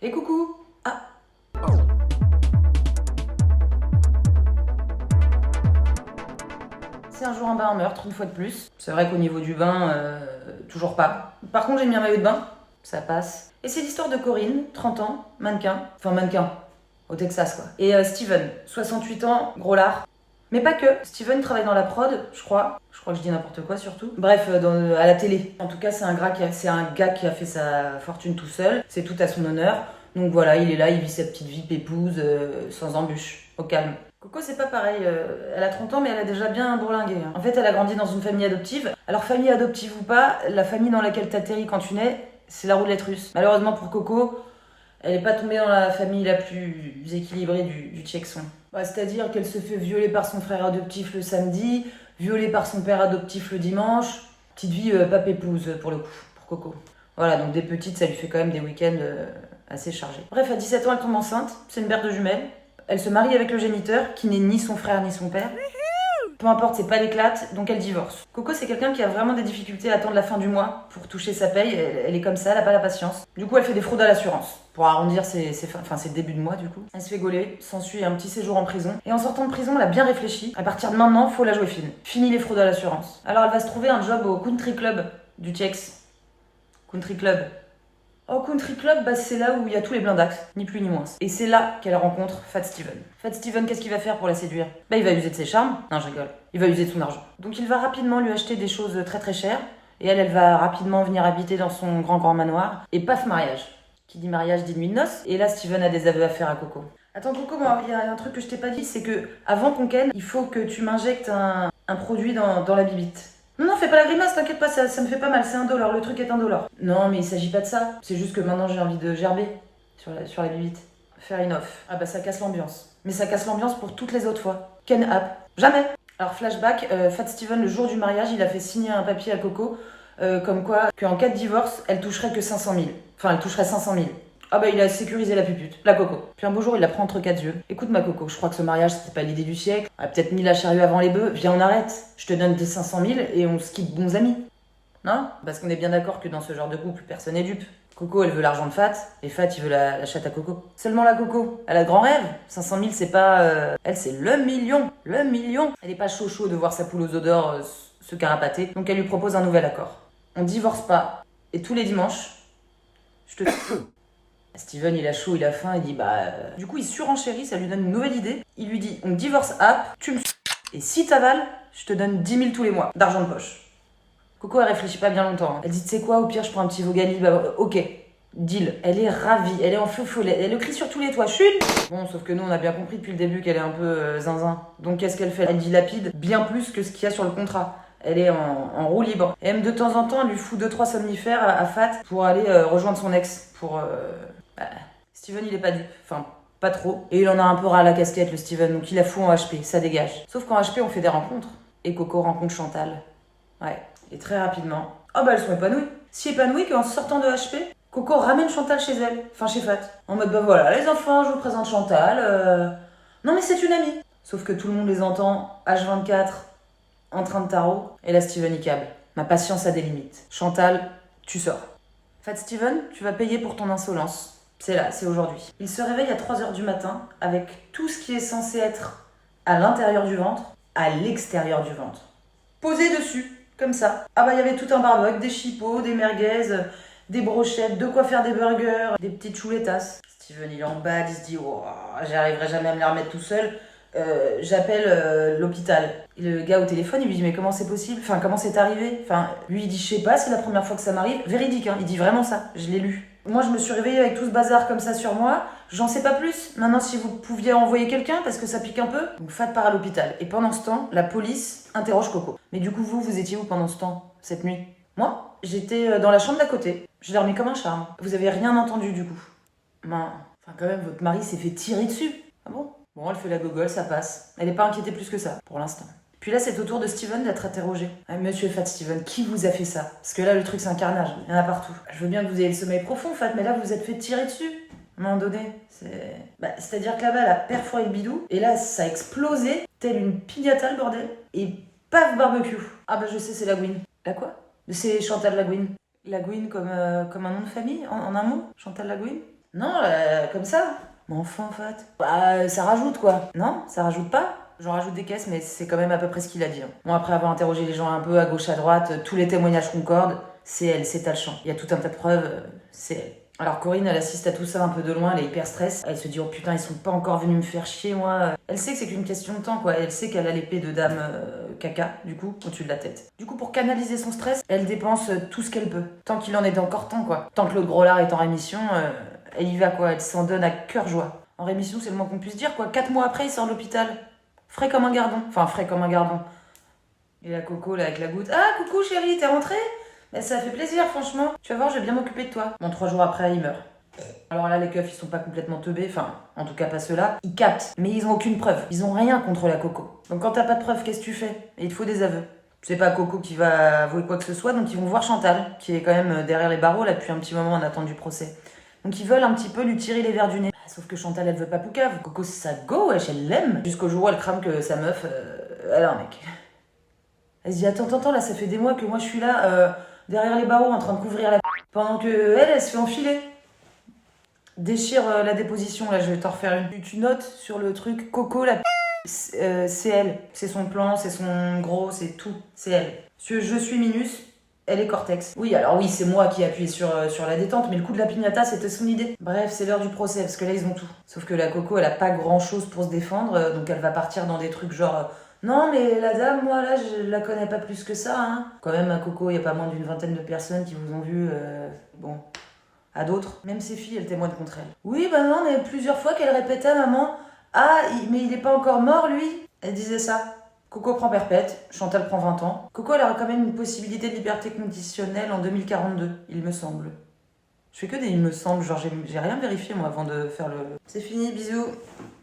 Et coucou. Ah. C'est un jour un bain en meurtre, une fois de plus. C'est vrai qu'au niveau du bain, toujours pas. Par contre, j'ai mis un maillot de bain, ça passe. Et c'est l'histoire de Corinne, 30 ans, mannequin, au Texas quoi. Et Steven, 68 ans, gros lard. Mais pas que. Steven travaille dans la prod, je crois. Je crois que je dis n'importe quoi surtout. Bref, à la télé. En tout cas, c'est un gars qui a fait sa fortune tout seul. C'est tout à son honneur. Donc voilà, il est là, il vit sa petite vie pépouse, sans embûches, au calme. Coco, c'est pas pareil. Elle a 30 ans, mais elle a déjà bien bourlingué. En fait, elle a grandi dans une famille adoptive. Alors, famille adoptive ou pas, la famille dans laquelle t'atterris quand tu nais, c'est la roulette russe. Malheureusement pour Coco, elle est pas tombée dans la famille la plus équilibrée du Tchèqueson. C'est-à-dire qu'elle se fait violer par son frère adoptif le samedi, violer par son père adoptif le dimanche. Petite vie pas pépouse pour le coup, pour Coco. Voilà, donc des petites, ça lui fait quand même des week-ends assez chargés. Bref, à 17 ans, elle tombe enceinte, c'est une mère de jumelles. Elle se marie avec le géniteur, qui n'est ni son frère ni son père. Peu importe, c'est pas l'éclate, donc elle divorce. Coco, c'est quelqu'un qui a vraiment des difficultés à attendre la fin du mois pour toucher sa paye. Elle est comme ça, elle a pas la patience. Du coup, elle fait des fraudes à l'assurance pour arrondir ses débuts de mois, du coup. Elle se fait gauler, s'ensuit un petit séjour en prison. Et en sortant de prison, elle a bien réfléchi. À partir de maintenant, faut la jouer fine. Fini les fraudes à l'assurance. Alors, elle va se trouver un job au country club du Tchex. Country club. Oh, country club, c'est là où il y a tous les blindax, ni plus ni moins. Et c'est là qu'elle rencontre Fat Steven. Fat Steven, qu'est-ce qu'il va faire pour la séduire? Il va user de ses charmes. Non, je rigole. Il va user de son argent. Donc il va rapidement lui acheter des choses très très chères. Et elle va rapidement venir habiter dans son grand manoir. Et paf, mariage. Qui dit mariage dit nuit de noces. Et là, Steven a des aveux à faire à Coco. Attends, Coco, il y a un truc que je t'ai pas dit, c'est que avant qu'on ken, il faut que tu m'injectes un produit dans la bibite. Non, fais pas la grimace, t'inquiète pas, ça me fait pas mal, c'est $1, le truc est $1. Non, mais il s'agit pas de ça, c'est juste que maintenant j'ai envie de gerber sur la bibite. Fair enough. Ah ça casse l'ambiance. Mais ça casse l'ambiance pour toutes les autres fois. Ken up. Jamais. Alors flashback, Fat Steven, le jour du mariage, il a fait signer un papier à Coco, comme quoi, qu'en cas de divorce, elle toucherait que 500 000. Enfin, elle toucherait 500 000. Il a sécurisé la pupute, la Coco. Puis un beau jour, il la prend entre quatre yeux. Écoute ma Coco, je crois que ce mariage, c'était pas l'idée du siècle. On a peut-être mis la charrue avant les bœufs. Viens, on arrête. Je te donne tes 500 000 et on se quitte bons amis. Non? Parce qu'on est bien d'accord que dans ce genre de couple, personne n'est dupe. Coco, elle veut l'argent de Fat, et Fat, il veut la chatte à Coco. Seulement la Coco, elle a de grands rêves. 500 000, c'est pas... Elle, c'est le million. Le million. Elle est pas chaud de voir sa poule aux odeurs se carapater. Donc elle lui propose un nouvel accord. On divorce pas. Et tous les dimanches, je te... Steven, il a chaud, il a faim, il dit Du coup, il surenchérit, ça lui donne une nouvelle idée. Il lui dit, on divorce tu me et si t'avales, je te donne 10 000 tous les mois, d'argent de poche. Coco, elle réfléchit pas bien longtemps. Elle dit, tu sais quoi, au pire, je prends un petit Vogali, ok. Deal. Elle est ravie, elle est en feu follet, elle le crie sur tous les toits, chut. Bon, sauf que nous, on a bien compris depuis le début qu'elle est un peu zinzin. Donc, qu'est-ce qu'elle fait? Elle dilapide bien plus que ce qu'il y a sur le contrat. Elle est en roue libre. Et même de temps en temps, elle lui fout 2-3 somnifères à Fat pour aller rejoindre son ex. Steven, il est pas dupe. Enfin, pas trop. Et il en a un peu ras à la casquette, le Steven. Donc il la fout en HP, ça dégage. Sauf qu'en HP, on fait des rencontres. Et Coco rencontre Chantal. Ouais. Et très rapidement, elles sont épanouies. Si épanouies qu'en sortant de HP, Coco ramène Chantal chez elle. Enfin, chez Fat. En mode, voilà, les enfants, je vous présente Chantal. Non, mais c'est une amie. Sauf que tout le monde les entend, H24, en train de tarot. Et là, Steven, il câble. Ma patience a des limites. Chantal, tu sors. Fat Steven, tu vas payer pour ton insolence. C'est là, c'est aujourd'hui. Il se réveille à 3h du matin avec tout ce qui est censé être à l'intérieur du ventre, à l'extérieur du ventre. Posé dessus, comme ça. Il y avait tout un barbecue, des chipots, des merguez, des brochettes, de quoi faire des burgers, des petites choulettas. Steven, il est en bas, il se dit j'arriverai jamais à me les remettre tout seul. J'appelle l'hôpital. Et le gars au téléphone, il lui dit mais comment c'est possible? Enfin, comment c'est arrivé? Lui il dit je sais pas, c'est la première fois que ça m'arrive. Véridique, hein, il dit vraiment ça, je l'ai lu. Moi je me suis réveillée avec tout ce bazar comme ça sur moi, j'en sais pas plus. Maintenant si vous pouviez envoyer quelqu'un parce que ça pique un peu. Donc Fat part à l'hôpital. Et pendant ce temps, la police interroge Coco. Mais du coup vous étiez où pendant ce temps, cette nuit? Moi, j'étais dans la chambre d'à côté. Je dormais comme un charme. Vous avez rien entendu du coup? Quand même, votre mari s'est fait tirer dessus. Ah bon? Bon, elle fait la gogole, ça passe. Elle n'est pas inquiétée plus que ça, pour l'instant. Puis là, c'est au tour de Steven d'être interrogé. Monsieur Fat Steven, qui vous a fait ça? Parce que là, le truc, c'est un carnage. Il y en a partout. Je veux bien que vous ayez le sommeil profond, Fat, mais là, vous vous êtes fait tirer dessus. À un moment donné, c'est-à-dire que là-bas, elle a perforé le bidou, et là, ça a explosé, tel une piñata, le bordel. Et paf, barbecue. Je sais, c'est la Gouine. La quoi? C'est Chantal Lagouine. Lagouine comme un nom de famille, en un mot? Chantal Lagouine? Non, comme ça. Mais enfin, en fait. Bah, ça rajoute quoi. Non, ça rajoute pas. J'en rajoute des caisses, mais c'est quand même à peu près ce qu'il a dit. Hein. Bon, après avoir interrogé les gens un peu à gauche, à droite, tous les témoignages concordent. C'est elle, c'est Talchamp. Il y a tout un tas de preuves, c'est elle. Alors Corinne, elle assiste à tout ça un peu de loin, elle est hyper stress. Elle se dit, oh putain, ils sont pas encore venus me faire chier, moi. Elle sait que c'est qu'une question de temps, quoi. Elle sait qu'elle a l'épée de dame caca, du coup, au-dessus de la tête. Du coup, pour canaliser son stress, elle dépense tout ce qu'elle peut. Tant qu'il en est encore temps, quoi. Tant que l'autre gros lard est en rémission, elle y va, quoi. Elle s'en donne à cœur joie. En rémission, c'est le moins qu'on puisse dire, quoi. 4 mois après, il sort de l'hôpital. Frais comme un gardon. Enfin, frais comme un gardon. Et la coco, là, avec la goutte. Ah, coucou chérie, t'es rentrée? Ben, ça fait plaisir, franchement. Tu vas voir, je vais bien m'occuper de toi. Bon, 3 jours après, il meurt. Alors là, les keufs, ils sont pas complètement teubés. Enfin, en tout cas, pas ceux-là. Ils captent, mais ils ont aucune preuve. Ils ont rien contre la coco. Donc quand t'as pas de preuve, qu'est-ce que tu fais? Et il te faut des aveux. C'est pas Coco qui va avouer quoi que ce soit, donc ils vont voir Chantal, qui est quand même derrière les barreaux, là, depuis un petit moment en attente du procès. Donc ils veulent un petit peu lui tirer les verres du nez. Sauf que Chantal, elle veut pas Poucave. Coco, c'est sa go, wesh, elle l'aime. Jusqu'au jour où elle crame que sa meuf, elle a un mec. Elle se dit, attends, là, ça fait des mois que moi je suis là, derrière les barreaux, en train de couvrir la pendant que elle se fait enfiler. Déchire la déposition, là, je vais t'en refaire une. Tu notes sur le truc, Coco, c'est elle. C'est son plan, c'est son gros, c'est tout. C'est elle. Je suis Minus, elle est Cortex. Oui, alors oui, c'est moi qui ai appuyé sur la détente, mais le coup de la piñata, c'était son idée. Bref, c'est l'heure du procès, parce que là, ils ont tout. Sauf que la Coco, elle a pas grand-chose pour se défendre, donc elle va partir dans des trucs genre... non, mais la dame, moi, là, je la connais pas plus que ça, hein. Quand même, à Coco, il y a pas moins d'une vingtaine de personnes qui vous ont vu, bon... à d'autres. Même ses filles, elles témoignent contre elle. Oui, bah non, mais plusieurs fois qu'elle répétait à maman, ah, mais il est pas encore mort, lui. Elle disait ça. Coco prend perpète, Chantal prend 20 ans. Coco, elle aura quand même une possibilité de liberté conditionnelle en 2042, il me semble. Je fais que des il me semble, genre j'ai rien vérifié moi avant de faire le... C'est fini, bisous.